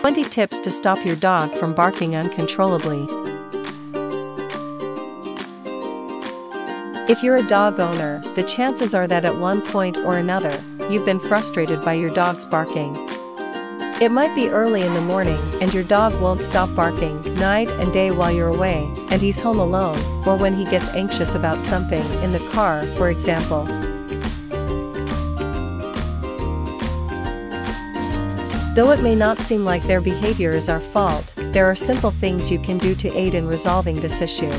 20 tips to stop your dog from barking uncontrollably. If you're a dog owner, the chances are that at one point or another, you've been frustrated by your dog's barking. It might be early in the morning and your dog won't stop barking night and day while you're away, and he's home alone, or when he gets anxious about something in the car, for example. Though it may not seem like their behavior is our fault, there are simple things you can do to aid in resolving this issue.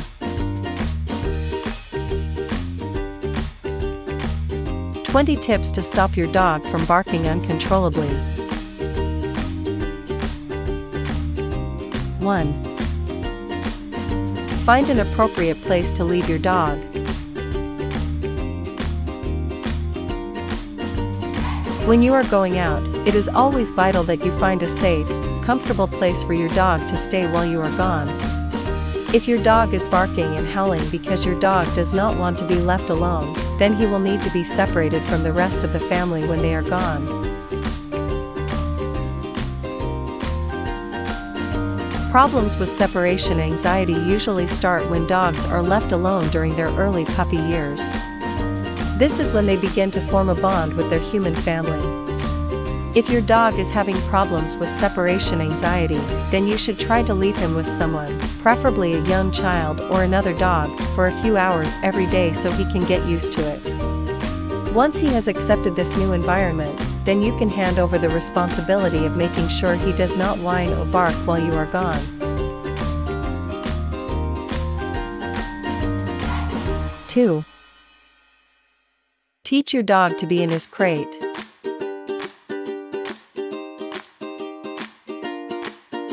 "20 tips to stop your dog from barking uncontrollably." 1. Find an appropriate place to leave your dog. When you are going out, it is always vital that you find a safe, comfortable place for your dog to stay while you are gone. If your dog is barking and howling because your dog does not want to be left alone, then he will need to be separated from the rest of the family when they are gone. Problems with separation anxiety usually start when dogs are left alone during their early puppy years. This is when they begin to form a bond with their human family. If your dog is having problems with separation anxiety, then you should try to leave him with someone, preferably a young child or another dog, for a few hours every day so he can get used to it. Once he has accepted this new environment, then you can hand over the responsibility of making sure he does not whine or bark while you are gone. 2. Teach your dog to be in his crate.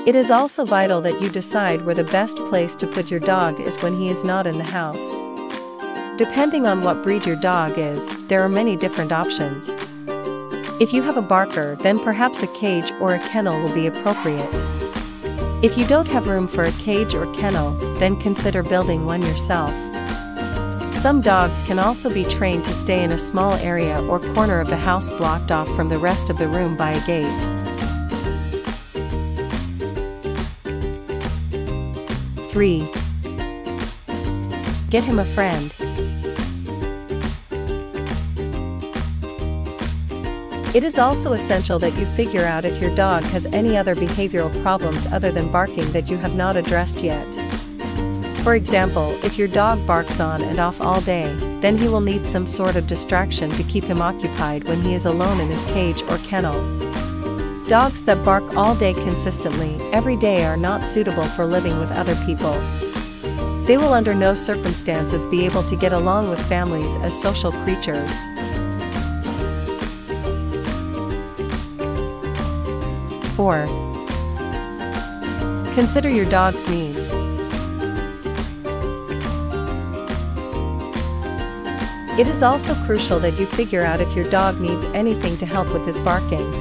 It is also vital that you decide where the best place to put your dog is when he is not in the house. Depending on what breed your dog is, there are many different options. If you have a barker, then perhaps a cage or a kennel will be appropriate. If you don't have room for a cage or kennel, then consider building one yourself. Some dogs can also be trained to stay in a small area or corner of the house blocked off from the rest of the room by a gate. 3. Get him a friend. It is also essential that you figure out if your dog has any other behavioral problems other than barking that you have not addressed yet. For example, if your dog barks on and off all day, then he will need some sort of distraction to keep him occupied when he is alone in his cage or kennel. Dogs that bark all day consistently, every day, are not suitable for living with other people. They will under no circumstances be able to get along with families as social creatures. 4. Consider your dog's needs. It is also crucial that you figure out if your dog needs anything to help with his barking.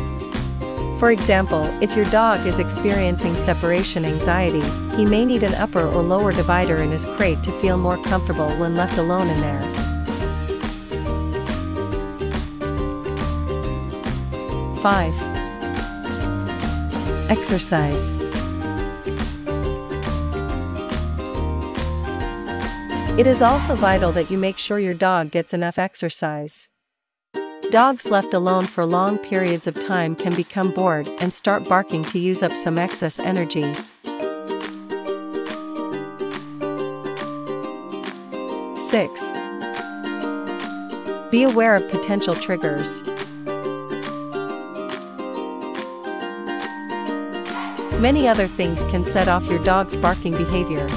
For example, if your dog is experiencing separation anxiety, he may need an upper or lower divider in his crate to feel more comfortable when left alone in there. 5. Exercise. It is also vital that you make sure your dog gets enough exercise. Dogs left alone for long periods of time can become bored and start barking to use up some excess energy. 6. Be aware of potential triggers. Many other things can set off your dog's barking behavior.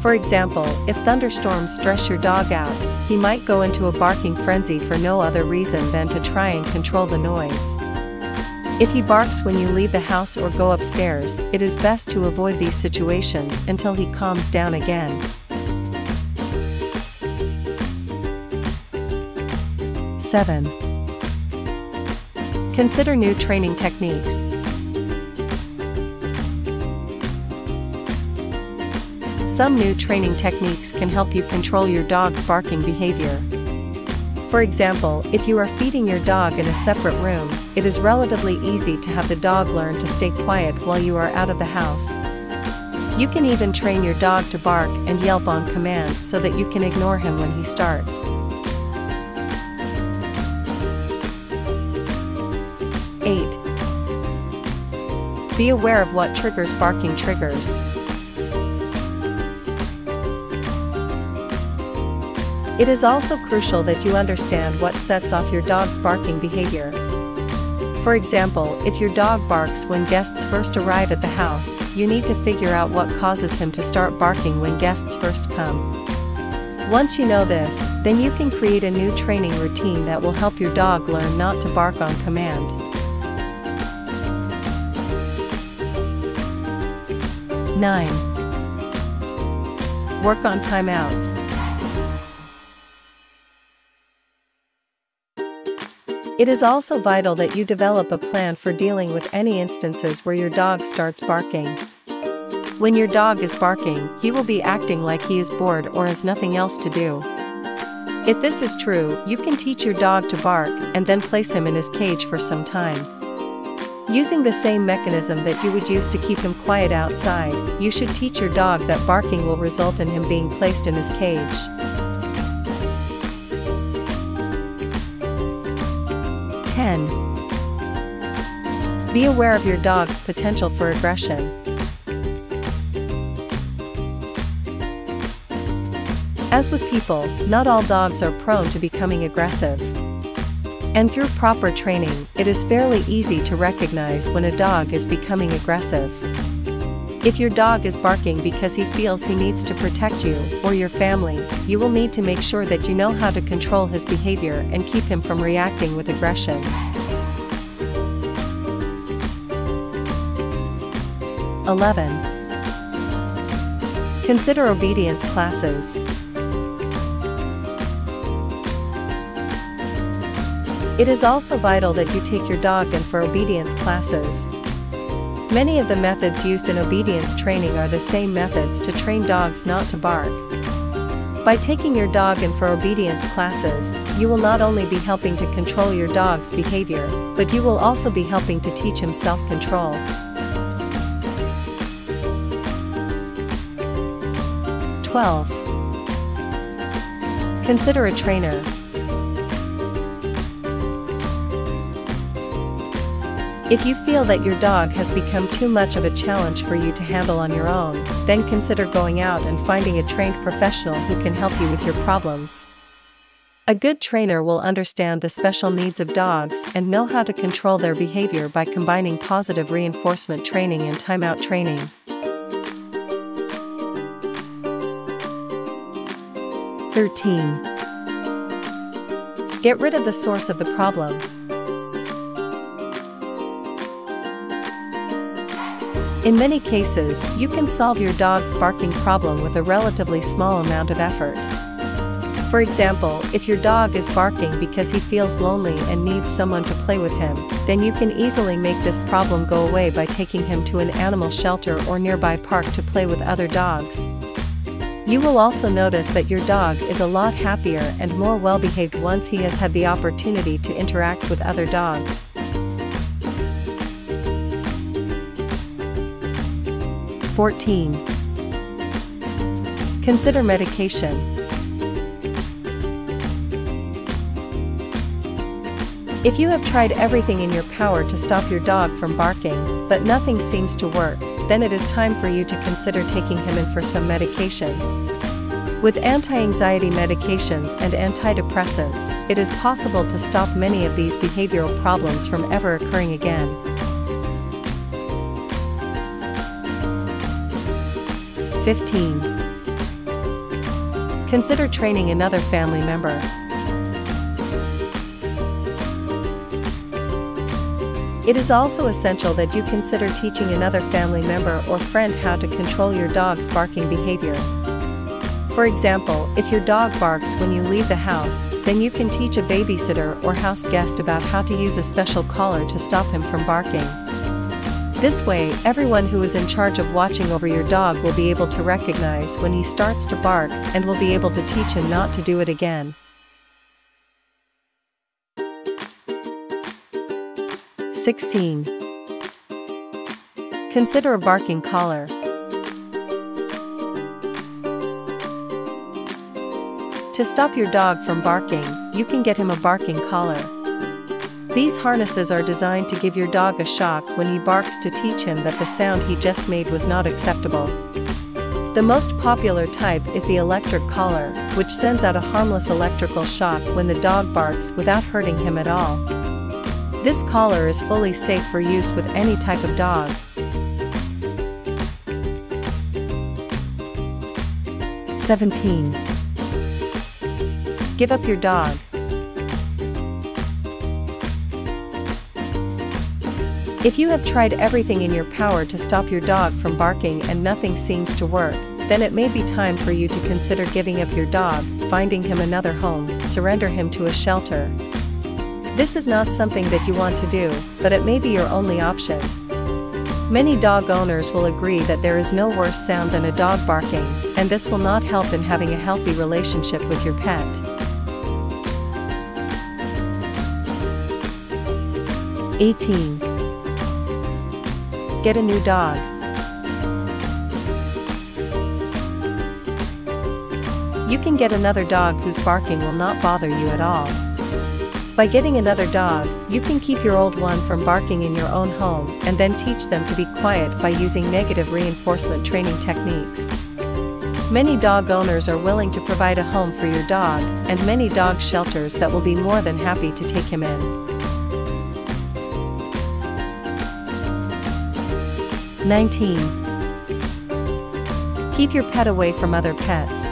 For example, if thunderstorms stress your dog out, he might go into a barking frenzy for no other reason than to try and control the noise. If he barks when you leave the house or go upstairs, it is best to avoid these situations until he calms down again. 7. Consider new training techniques. Some new training techniques can help you control your dog's barking behavior. For example, if you are feeding your dog in a separate room, it is relatively easy to have the dog learn to stay quiet while you are out of the house. You can even train your dog to bark and yelp on command so that you can ignore him when he starts. 8. Be aware of what triggers barking triggers. It is also crucial that you understand what sets off your dog's barking behavior. For example, if your dog barks when guests first arrive at the house, you need to figure out what causes him to start barking when guests first come. Once you know this, then you can create a new training routine that will help your dog learn not to bark on command. 9. Work on timeouts. It is also vital that you develop a plan for dealing with any instances where your dog starts barking. When your dog is barking, he will be acting like he is bored or has nothing else to do. If this is true, you can teach your dog to bark and then place him in his cage for some time. Using the same mechanism that you would use to keep him quiet outside, you should teach your dog that barking will result in him being placed in his cage. 10. Be aware of your dog's potential for aggression. As with people, not all dogs are prone to becoming aggressive. And through proper training, it is fairly easy to recognize when a dog is becoming aggressive. If your dog is barking because he feels he needs to protect you or your family, you will need to make sure that you know how to control his behavior and keep him from reacting with aggression. 11. Consider obedience classes. It is also vital that you take your dog in for obedience classes. Many of the methods used in obedience training are the same methods to train dogs not to bark. By taking your dog in for obedience classes, you will not only be helping to control your dog's behavior, but you will also be helping to teach him self-control. 12. Consider a trainer. If you feel that your dog has become too much of a challenge for you to handle on your own, then consider going out and finding a trained professional who can help you with your problems. A good trainer will understand the special needs of dogs and know how to control their behavior by combining positive reinforcement training and timeout training. 13. Get rid of the source of the problem. In many cases, you can solve your dog's barking problem with a relatively small amount of effort. For example, if your dog is barking because he feels lonely and needs someone to play with him, then you can easily make this problem go away by taking him to an animal shelter or nearby park to play with other dogs. You will also notice that your dog is a lot happier and more well-behaved once he has had the opportunity to interact with other dogs. 14. Consider medication. If you have tried everything in your power to stop your dog from barking, but nothing seems to work, then it is time for you to consider taking him in for some medication. With anti-anxiety medications and antidepressants, it is possible to stop many of these behavioral problems from ever occurring again. 15. Consider training another family member. It is also essential that you consider teaching another family member or friend how to control your dog's barking behavior. For example, if your dog barks when you leave the house, then you can teach a babysitter or house guest about how to use a special collar to stop him from barking. This way, everyone who is in charge of watching over your dog will be able to recognize when he starts to bark and will be able to teach him not to do it again. 16. Consider a barking collar. To stop your dog from barking, you can get him a barking collar. These harnesses are designed to give your dog a shock when he barks to teach him that the sound he just made was not acceptable. The most popular type is the electric collar, which sends out a harmless electrical shock when the dog barks without hurting him at all. This collar is fully safe for use with any type of dog. 17. Give up your dog. If you have tried everything in your power to stop your dog from barking and nothing seems to work, then it may be time for you to consider giving up your dog, finding him another home, surrender him to a shelter. This is not something that you want to do, but it may be your only option. Many dog owners will agree that there is no worse sound than a dog barking, and this will not help in having a healthy relationship with your pet. 18. Get a new dog. You can get another dog whose barking will not bother you at all. By getting another dog, you can keep your old one from barking in your own home and then teach them to be quiet by using negative reinforcement training techniques. Many dog owners are willing to provide a home for your dog, and many dog shelters that will be more than happy to take him in. 19. Keep your pet away from other pets.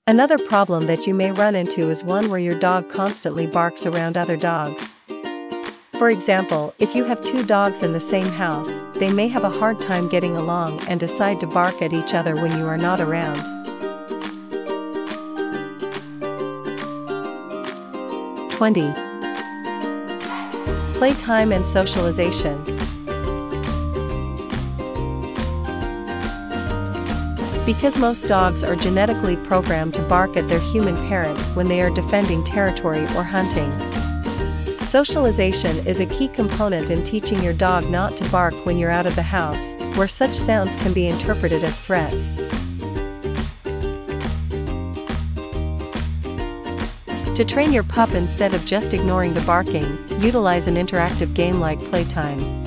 Another problem that you may run into is one where your dog constantly barks around other dogs. For example, if you have two dogs in the same house, they may have a hard time getting along and decide to bark at each other when you are not around. 20. Playtime and socialization. Because most dogs are genetically programmed to bark at their human parents when they are defending territory or hunting. Socialization is a key component in teaching your dog not to bark when you're out of the house, where such sounds can be interpreted as threats. To train your pup instead of just ignoring the barking, utilize an interactive game like playtime.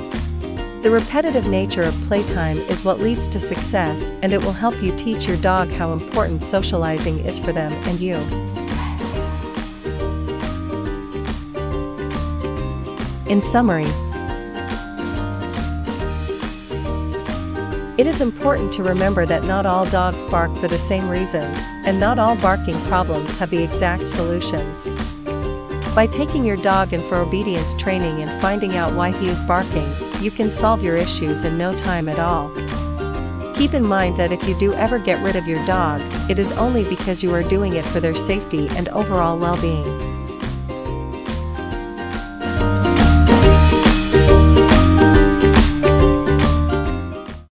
The repetitive nature of playtime is what leads to success, and it will help you teach your dog how important socializing is for them and you. In summary, it is important to remember that not all dogs bark for the same reasons, and not all barking problems have the exact solutions. By taking your dog in for obedience training and finding out why he is barking, you can solve your issues in no time at all. Keep in mind that if you do ever get rid of your dog, it is only because you are doing it for their safety and overall well-being.